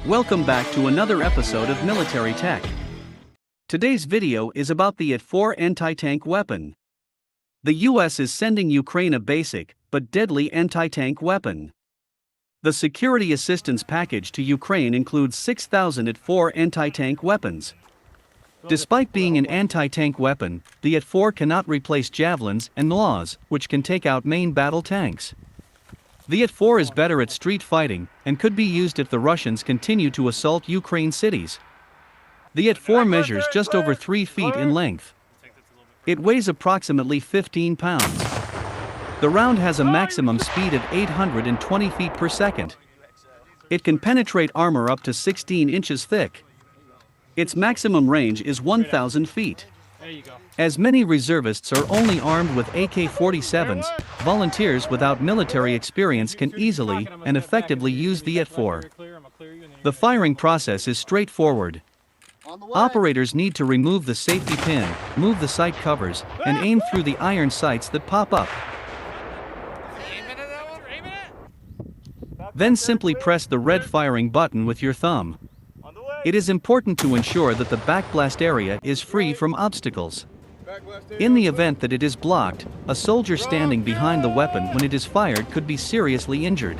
Welcome back to another episode of Military Tek. Today's video is about the AT4 anti-tank weapon. The US is sending Ukraine a basic, but deadly anti-tank weapon. The security assistance package to Ukraine includes 6,000 AT4 anti-tank weapons. Despite being an anti-tank weapon, the AT4 cannot replace Javelins and NLAWs, which can take out main battle tanks. The AT4 is better at street fighting, and could be used if the Russians continue to assault Ukraine cities. The AT4 measures just over 3 feet in length. It weighs approximately 15 pounds. The round has a maximum speed of 820 feet per second. It can penetrate armor up to 16 inches thick. Its maximum range is 1,000 feet. As many reservists are only armed with AK-47s, volunteers without military experience can easily and effectively use the AT4. The firing process is straightforward. Operators need to remove the safety pin, move the sight covers, and aim through the iron sights that pop up. Then simply press the red firing button with your thumb. It is important to ensure that the backblast area is free from obstacles. In the event that it is blocked, a soldier standing behind the weapon when it is fired could be seriously injured.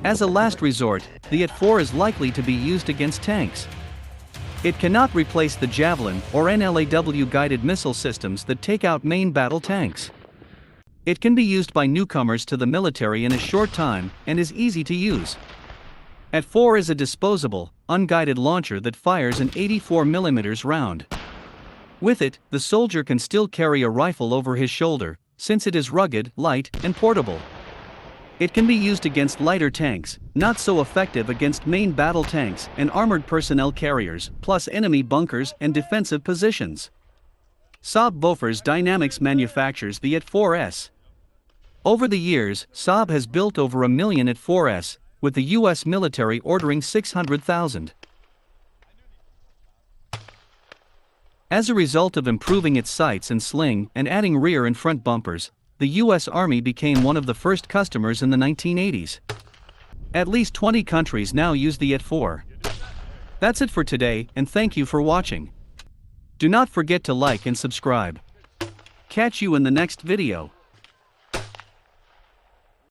As a last resort, the AT4 is likely to be used against tanks. It cannot replace the Javelin or NLAW guided missile systems that take out main battle tanks. It can be used by newcomers to the military in a short time and is easy to use. AT4 is a disposable, unguided launcher that fires an 84mm round. With it, the soldier can still carry a rifle over his shoulder, since it is rugged, light, and portable. It can be used against lighter tanks, not so effective against main battle tanks and armored personnel carriers, plus enemy bunkers and defensive positions. Saab Bofors Dynamics manufactures the AT4S. Over the years, Saab has built over 1 million AT4S, with the US military ordering 600,000. As a result of improving its sights and sling and adding rear and front bumpers, the US Army became one of the first customers in the 1980s. At least 20 countries now use the AT4. That's it for today, and thank you for watching. Do not forget to like and subscribe. Catch you in the next video.